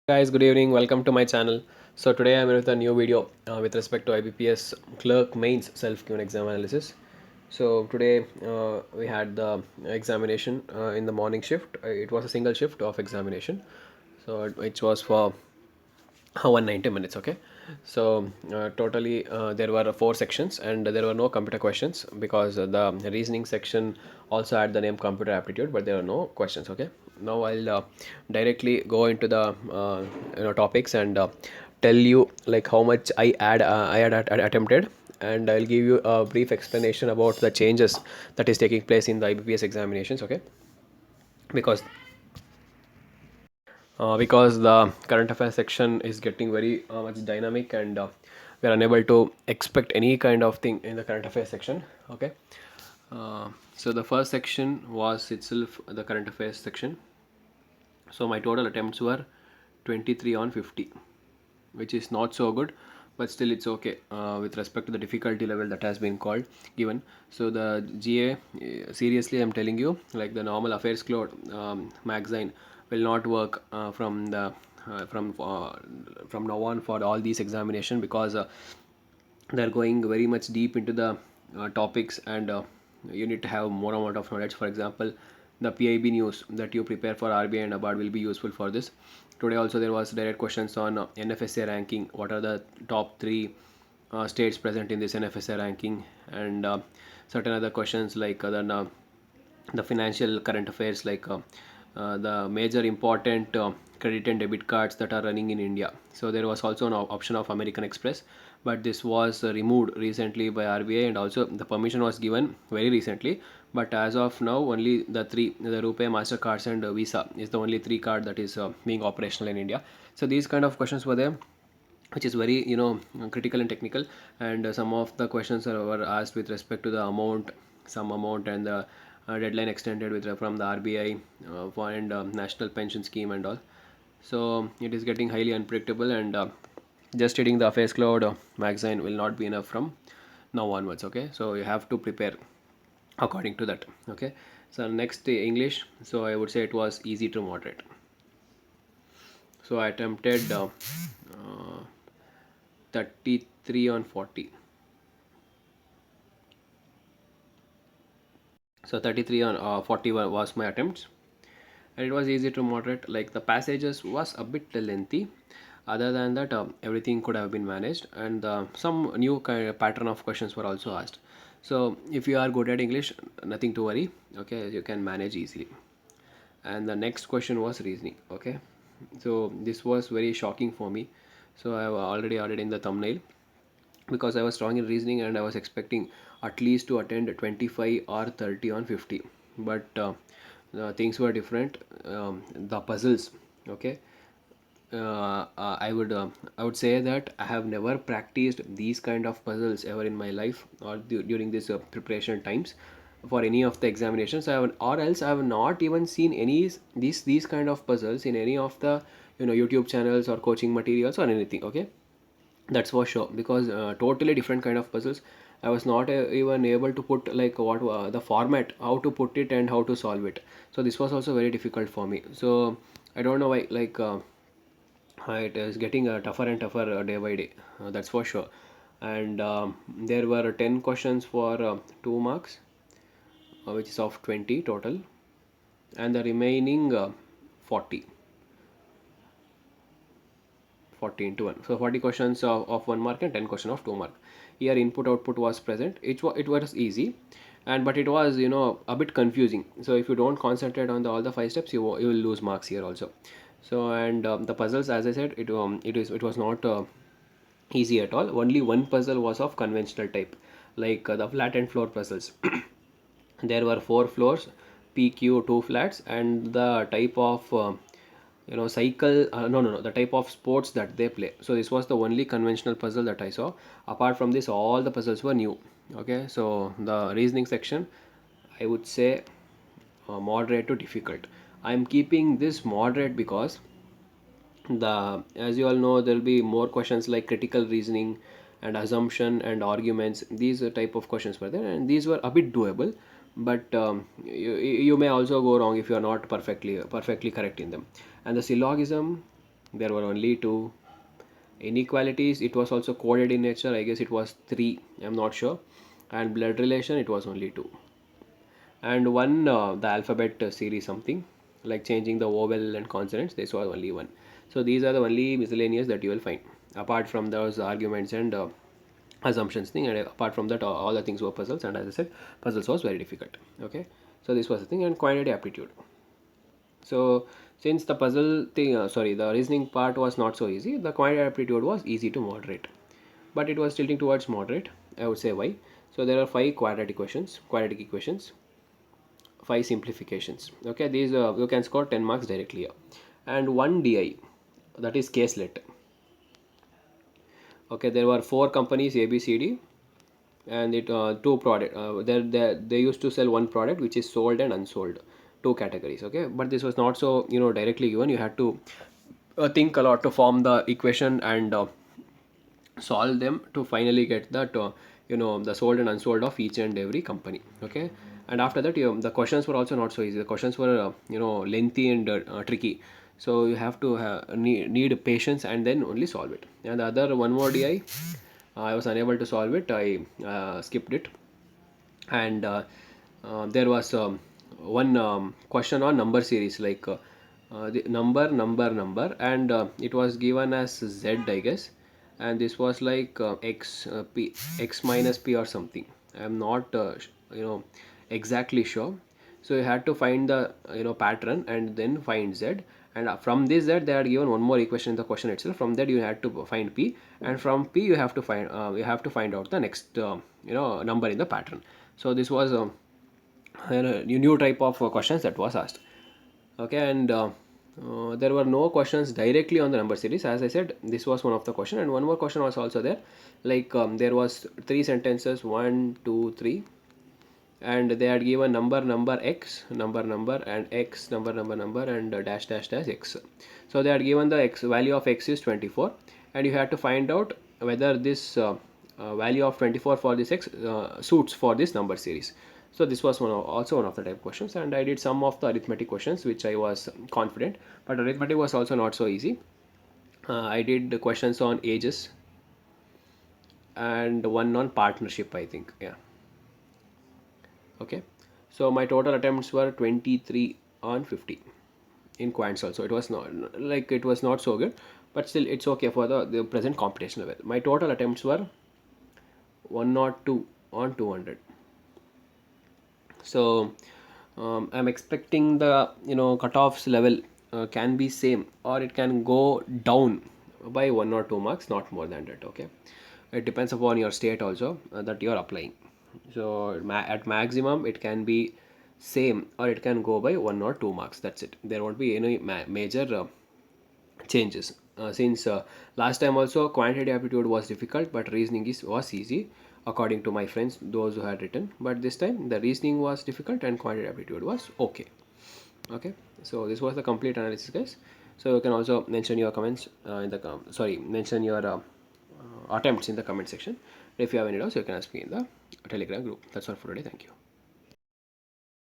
Guys, good evening. Welcome to my channel. So today I'm with a new video with respect to IBPS Clerk Mains Self-Given Exam Analysis. So today we had the examination in the morning shift. It was a single shift of examination. So it was for 190 minutes. Okay. So totally there were four sections and there were no computer questions because the reasoning section also had the name computer aptitude, but there were no questions. Okay. Now I'll directly go into the topics and tell you like how much I had attempted, and I'll give you a brief explanation about the changes that is taking place in the IBPS examinations. Okay. because because the current affairs section is getting very much dynamic, and we are unable to expect any kind of thing in the current affairs section. Okay. So the first section was itself the current affairs section. So my total attempts were 23 on 50, which is not so good, but still it's okay with respect to the difficulty level that has been called given. So the GA, seriously I'm telling you, like the normal affairs cloud magazine will not work from now on for all these examination, because they're going very much deep into the topics, and you need to have more amount of knowledge. For example, the PIB news that you prepare for RBI and ABARD will be useful for this. Today also there was direct questions on NFSA ranking. What are the top three states present in this NFSA ranking, and certain other questions like the financial current affairs, like the major important credit and debit cards that are running in India. So there was also an option of American Express, but this was removed recently by RBI, and also the permission was given very recently. But as of now, only the RuPay, Mastercards, and Visa is the only three card that is being operational in India. So these kind of questions were there, which is very critical and technical, and some of the questions were asked with respect to the amount, some amount, and the deadline extended with from the RBI and national pension scheme and all. So it is getting highly unpredictable, and just reading the affairs cloud magazine will not be enough from now onwards. Okay, so you have to prepare according to that. Okay. So next, the English. So I would say it was easy to moderate. So I attempted 33 on 40. So 33 on 40 was my attempts, and it was easy to moderate. Like the passages was a bit lengthy. Other than that, everything could have been managed, and some new kind of pattern of questions were also asked. So if you are good at English, nothing to worry. Okay, you can manage easily. And the next question was reasoning. Okay, so this was very shocking for me. So I have already added in the thumbnail, because I was strong in reasoning and I was expecting at least to attend 25 or 30 on 50. But things were different. The puzzles, okay. I would say that I have never practiced these kind of puzzles ever in my life, or during this preparation times for any of the examinations. Or else I have not even seen any these kind of puzzles in any of the YouTube channels or coaching materials or anything. Okay, that's for sure, because totally different kind of puzzles. I was not even able to put like what the format, how to put it and how to solve it. So this was also very difficult for me. So I don't know why, like it is getting tougher and tougher day by day, that's for sure. And there were 10 questions for 2 marks, which is of 20 total, and the remaining 40 40 into 1. So 40 questions of 1 mark and 10 question of 2 mark. Here input output was present. It was easy, and but it was a bit confusing. So if you don't concentrate on all the 5 steps, you will lose marks here also. So, and the puzzles, as I said, it was not easy at all. Only one puzzle was of conventional type, like the flat and floor puzzles. There were 4 floors, PQ, 2 flats, and the type of cycle, no, the type of sports that they play. So this was the only conventional puzzle that I saw. Apart from this, all the puzzles were new. Okay, so the reasoning section, I would say moderate to difficult. I'm keeping this moderate because the as you all know, there will be more questions like critical reasoning and assumption and arguments. These type of questions were there, and these were a bit doable. But you may also go wrong if you are not perfectly correct in them. And the syllogism, there were only two inequalities. It was also coded in nature, I guess it was three, I'm not sure. And blood relation, it was only two. And one, the alphabet series something, like changing the vowel and consonants, this was only one. So these are the only miscellaneous that you will find, apart from those arguments and assumptions thing. And apart from that, all the things were puzzles, and as I said, puzzles was very difficult. Okay, so this was the thing. And quantitative aptitude. So since the puzzle thing, the reasoning part was not so easy, the quantitative aptitude was easy to moderate, but it was tilting towards moderate, I would say. Why? So there are five quadratic equations, five simplifications. Okay, these you can score 10 marks directly here. And one DI, that is caselet. Okay, there were four companies A B C D, and it two product they used to sell one product which is sold and unsold, two categories. Okay, but this was not so directly given. You had to think a lot to form the equation and solve them to finally get that the sold and unsold of each and every company. Okay, and after that the questions were also not so easy. The questions were lengthy and tricky, so you have to need patience and then only solve it. And the other one more DI, I was unable to solve it. I skipped it. And there was one question on number series, like the number, and it was given as Z, I guess. And this was like x minus p or something. I'm not exactly sure. So you had to find the pattern and then find Z. And from this Z, they had given one more equation in the question itself. From that, you had to find p, and from p you have to find out the next number in the pattern. So this was a new type of questions that was asked. Okay, and there were no questions directly on the number series. As I said, this was one of the question, and one more question was also there. Like there was three sentences, 1 2 3, and they had given number x, number and x, number and dash dash dash x. So they had given the x value of x is 24, and you had to find out whether this value of 24 for this x suits for this number series. So this was also one of the type questions, and I did some of the arithmetic questions which I was confident, but arithmetic was also not so easy. I did the questions on ages and one on partnership, I think. Yeah. Okay, so my total attempts were 23 on 50 in quants also. It was not so good, but still it's okay for the present competition level. My total attempts were 102 on 200. So I'm expecting the cutoffs level can be same, or it can go down by 1 or 2 marks, not more than that. Okay, it depends upon your state also that you are applying. So at maximum it can be same, or it can go by 1 or 2 marks. That's it. There won't be any major changes. Since last time also quantitative aptitude was difficult, but reasoning was easy according to my friends, those who had written. But this time the reasoning was difficult and quantitative aptitude was okay. Okay, so this was the complete analysis, guys. So you can also mention your comments in the mention your attempts in the comment section. If you have any doubts, you can ask me in the Telegram group. That's all for today. Thank you.